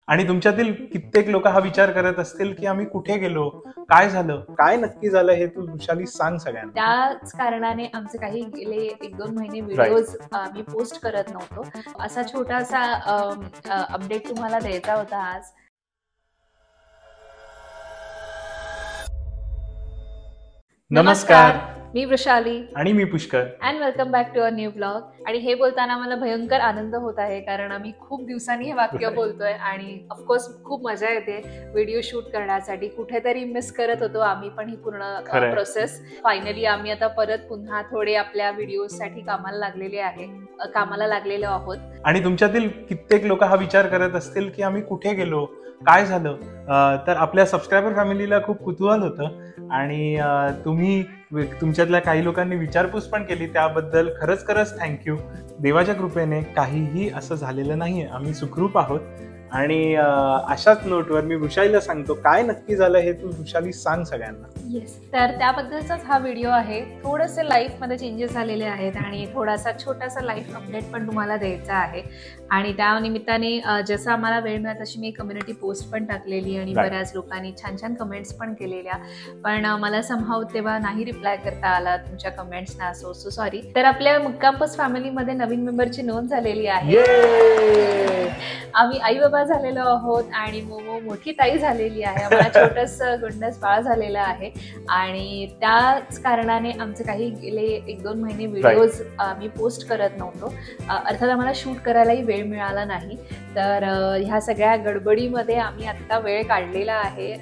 आणि तुमच्यातील कित्येक लोक हा विचार करत असतील की आम्ही कुठे गेलो, काय झालं, काय नक्की झालं हे तू वृषाली सांग सगळ्यांना. त्याच कारणाने आमचे काही गेले 1-2 महिने व्हिडिओज आम्ही पोस्ट करत नव्हतो. असा छोटासा अपडेट तुम्हाला द्यायचा होता आज. नमस्कार, मी वृषाली आणि मी Pushkar. And welcome back to a new blog. आणि हे बोलताना मला भयंकर आनंद होत आहे, कारण आम्ही खूप दिवसांनी हे वाक्य बोलतोय आणि ऑफकोर्स खूप मजा येते व्हिडिओ शूट करण्यासाठी. कुठेतरी मिस करत होतो आम्ही पण ही पूर्ण प्रोसेस. फायनली आम्ही आता परत पुन्हा थोडे आपल्या व्हिडिओसाठी कामाला लागलेलो आहोत. आणि तुमच्यातील कित्येक लोक हा विचार करत असतील की आम्ही कुठे गेलो, काय झालं. तर आपल्या सबस्क्रायबर फॅमिलीला खूप कुतूहल होतं आणि तुम्ही तुमच्यातल्या काही लोकांनी विचारपूस पण केली, त्याबद्दल खरंच थँक्यू. देवाच्या कृपेने काहीही असं झालेलं नाहीये, आम्ही सुखरूप आहोत. आणि अशाच नोटवर मी वृषालीला सांगतो काय नक्की झालं हे तू वृषाली सांग सगळ्यांना. येस, तर त्याबद्दलचाच हा व्हिडिओ आहे. थोडेसे लाईफमध्ये चेंजेस झालेले आहेत आणि थोडासा छोटासा लाईफ अपडेट पण तुम्हाला द्यायचा आहे. आणि त्या निमित्ताने जसं आम्हाला वेळ मिळत तशी मी कम्युनिटी पोस्ट पण टाकलेली आणि बऱ्याच लोकांनी छान कमेंट्स पण केलेल्या, पण मला समहाव तेव्हा नाही रिप्लाय करता आला तुमच्या कमेंट्सना. So sorry. तर आपल्या मुक्कामपोस्ट फॅमिलीमध्ये नवीन मेंबरची नोंद झालेली आहे. आम्ही आई बाबा झालेलो आहोत आणि मोमो मोठी ताई झालेली आहे. आम्हाला छोटस गुंडस बाळ झालेलं आहे. आणि त्याच कारणाने आमचे काही गेले 1-2 महिने व्हिडिओज आम्ही पोस्ट करत नव्हतो. अर्थात आम्हाला शूट करायलाही वेळ मिळाला नाही. तर ह्या सगळ्या गडबडीमध्ये आम्ही आता वेळ काढलेला आहे.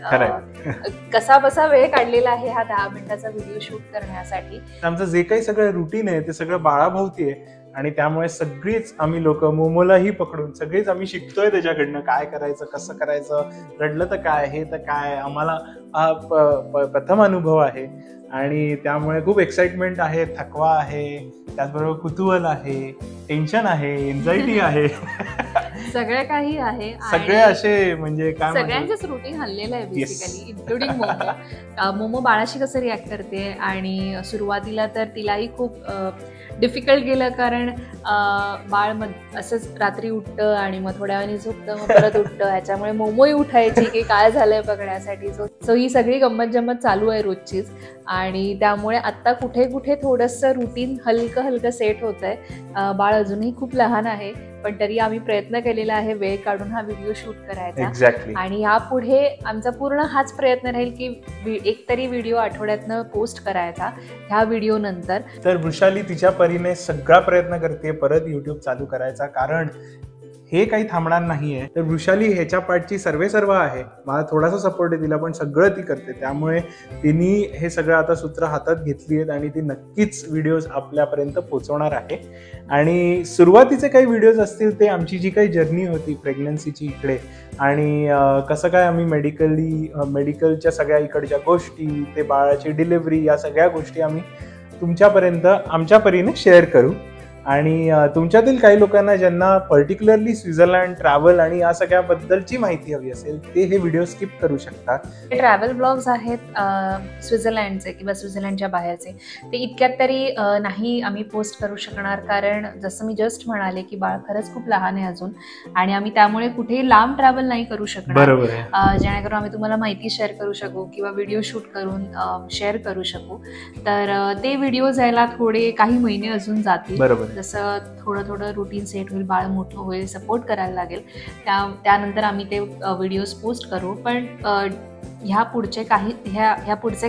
कसा बसा वेळ काढलेला आहे हा 10 मिनिटाचा व्हिडिओ शूट करण्यासाठी. आमचं जे काही सगळं रुटीन आहे ते सगळं बाळाभोवती आहे आणि त्यामुळे सगळीच आम्ही लोक मोमोलाही पकडून सगळीच आम्ही शिकतोय त्याच्याकडनं, काय करायचं, कसं करायचं, रडलं तर काय, हे तर काय. आम्हाला हा प्रथम अनुभव आहे आणि त्यामुळे खूप एक्साइटमेंट आहे, थकवा आहे, त्याचबरोबर कुतूहल आहे, टेन्शन आहे, एन्झायटी आहे, सगळं काही आहे. सगळे असे म्हणजे काय सगळ्यांचंच रुटीन हल्लेलं आहे बेसिकली, इन्क्लुडिंग मोमो. मोमो बाळाशी कसं रिॲक्ट करते आणि सुरुवातीला तर तिलाही खूप डिफिकल्ट गेलं, कारण बाळ असंच रात्री उठतं आणि मग थोड्या वेळाने झोपतं, मग परत उठतं. ह्याच्यामुळे मोमोही उठायची की काय झालंय बघण्यासाठी. सो ही सगळी गंमत जम्मत चालू आहे रोजचीच. आणि त्यामुळे आत्ता कुठे थोडंसं रुटीन हलकं सेट होतंय. बाळ अजूनही खूप लहान आहे, पण तरी आम्ही प्रयत्न केलेला आहे वेळ काढून हा व्हिडिओ शूट करायचा. एक्झॅक्टली. आणि यापुढे आमचा पूर्ण हाच प्रयत्न राहील की एक तरी व्हिडिओ आठवड्यातनं पोस्ट करायचा ह्या व्हिडिओ नंतर. तर वृषाली तिच्या परीने सगळा प्रयत्न करते परत युट्यूब चालू करायचा, कारण हे काही थांबणार नाहीये. तर वृषाली ह्याच्या पाठची सर्व आहे. मला थोडासा सपोर्ट आहे तिला, पण सगळं ती करते. त्यामुळे तिने हे सगळं आता सूत्र हातात घेतली आहेत आणि ती नक्कीच व्हिडिओज आपल्यापर्यंत पोहोचवणार आहे. आणि सुरुवातीचे काही व्हिडिओज असतील ते आमची जी काही जर्नी होती प्रेग्नन्सीची इकडे, आणि कसं काय आम्ही मेडिकलच्या सगळ्या इकडच्या गोष्टी, ते बाळाची डिलिव्हरी, या सगळ्या गोष्टी आम्ही तुमच्यापर्यंत आमच्या परीने शेअर करू. आणि तुमच्यातील काही लोकांना ज्यांना पर्टिक्युलरली स्वित्झर्लंड ट्रॅव्हल आणि या सगळ्याबद्दलची माहिती हवी असेल ते हे व्हिडिओ स्किप करू शकतात. ट्रॅव्हल ब्लॉग्स आहेत स्वित्झर्लंडचे किंवा स्वित्झर्लंडच्या बाहेरचे, ते इतक्यात तरी नाही आम्ही पोस्ट करू शकणार, कारण जसं मी जस्ट म्हणाले की बाळ खरंच खूप लहान आहे अजून आणि आम्ही त्यामुळे कुठेही लांब ट्रॅव्हल नाही करू शकणार. जेणेकरून आम्ही तुम्हाला माहिती शेअर करू शकू किंवा व्हिडिओ शूट करून शेअर करू शकू. तर ते व्हिडिओ जायला थोडे काही महिने अजून जातील. बरोबर. जसं थोडं रुटीन सेट होईल, बाळ मोठं होईल, सपोर्ट करायला लागेल, त्यानंतर आम्ही ते व्हिडिओज पोस्ट करू. पण ह्या पुढचे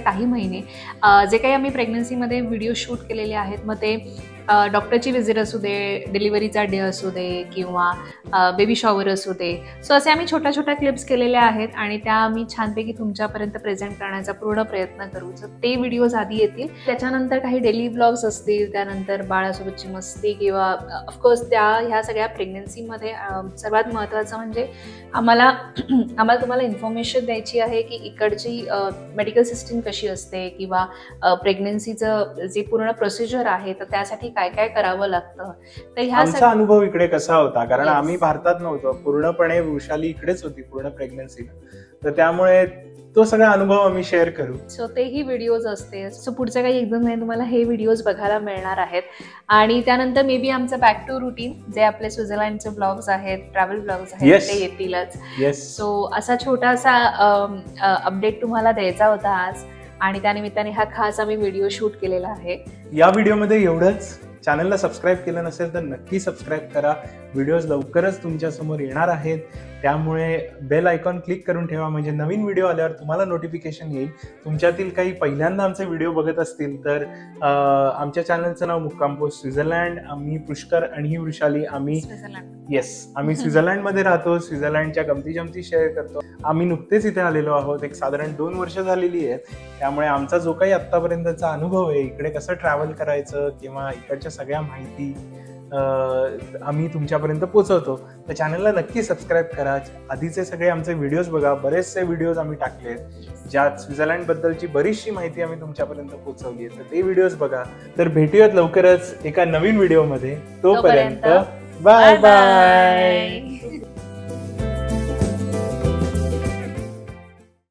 काही महिने जे काही आम्ही प्रेग्नन्सीमध्ये व्हिडिओ शूट केलेले आहेत, मग ते डॉक्टरची व्हिजिट असू दे, डिलिव्हरीचा डे असू दे किंवा बेबी शॉवर असू दे, सो असे आम्ही छोट्या क्लिप्स केलेल्या आहेत आणि त्या आम्ही छानपैकी तुमच्यापर्यंत प्रेझेंट करण्याचा पूर्ण प्रयत्न करू. सो ते व्हिडिओज आधी येतील. त्याच्यानंतर काही डेली ब्लॉग्स असतील, त्यानंतर बाळासोबतची मस्ती किंवा ऑफकोर्स ह्या सगळ्या प्रेग्नन्सीमध्ये सर्वात महत्त्वाचं म्हणजे आम्हाला तुम्हाला इन्फॉर्मेशन द्यायची आहे की इकडची मेडिकल सिस्टीम कशी असते किंवा प्रेग्नन्सीचं जे पूर्ण प्रोसिजर आहे तर त्यासाठी काय काय करावं लागतं. तर ह्या आमचा अनुभव इकडे कसा होता, कारण Yes. आम्ही भारतात नव्हतो, पूर्णपणे वृषाली इकडेच होती पूर्ण प्रेग्नन्सीला, तर त्यामुळे तो सगळा अनुभव आम्ही शेअर करू. सो तेही व्हिडिओज असते. सो पुढच्या काही 1-2 महिने तुम्हाला हे व्हिडिओज बघायला मिळणार आहेत. आणि त्यानंतर मे बी आमचं बॅक टू रुटीन, जे आपले स्वित्झर्लंडचे ब्लॉग्स आहेत, ट्रॅव्हल ब्लॉग्स आहेत, Yes. ते येतीलच. येस, सो असा छोटासा अपडेट तुम्हाला द्यायचा होता आज, आणि त्यानिमित्ताने हा खास आम्ही व्हिडिओ शूट केलेला आहे. या व्हिडिओमध्ये एवढंच. चॅनलला सबस्क्राईब केलं नसेल तर नक्की सबस्क्राईब करा. व्हिडिओज लवकरच तुमच्या समोर येणार आहेत, त्यामुळे बेल आयकॉन क्लिक करून ठेवा, म्हणजे नवीन व्हिडिओ आल्यावर तुम्हाला नोटिफिकेशन येईल. तुमच्यातील काही पहिल्यांदा आमचे व्हिडिओ बघत असतील तर आमच्या चॅनलचं नाव मुक्काम पोस्ट स्वित्झर्लंड. आम्ही पुष्कर आणि ही वृषाली आम्ही आम्ही स्वित्झर्लंडमध्ये राहतो. स्वित्झर्लंडच्या गमती जमती शेअर करतो. आम्ही नुकतेच इथे आलेलो आहोत, एक साधारण 2 वर्ष झालेली आहेत. त्यामुळे आमचा जो काही आत्तापर्यंतचा अनुभव आहे, इकडे कसं ट्रॅव्हल करायचं किंवा इकडच्या सगळ्या माहिती आम्ही तुमच्यापर्यंत पोहोचवतो. तर चॅनलला नक्की सबस्क्राईब करा. आधीचे सगळे आमचे व्हिडिओज बघा, बरेचसे व्हिडिओज आम्ही टाकलेत ज्यात स्वित्झर्लंडबद्दलची बरीचशी माहिती आम्ही तुमच्यापर्यंत पोहोचवली आहे, तर ते व्हिडिओज बघा. तर भेटूयात लवकरच एका नवीन व्हिडिओमध्ये. तोपर्यंत बाय बाय.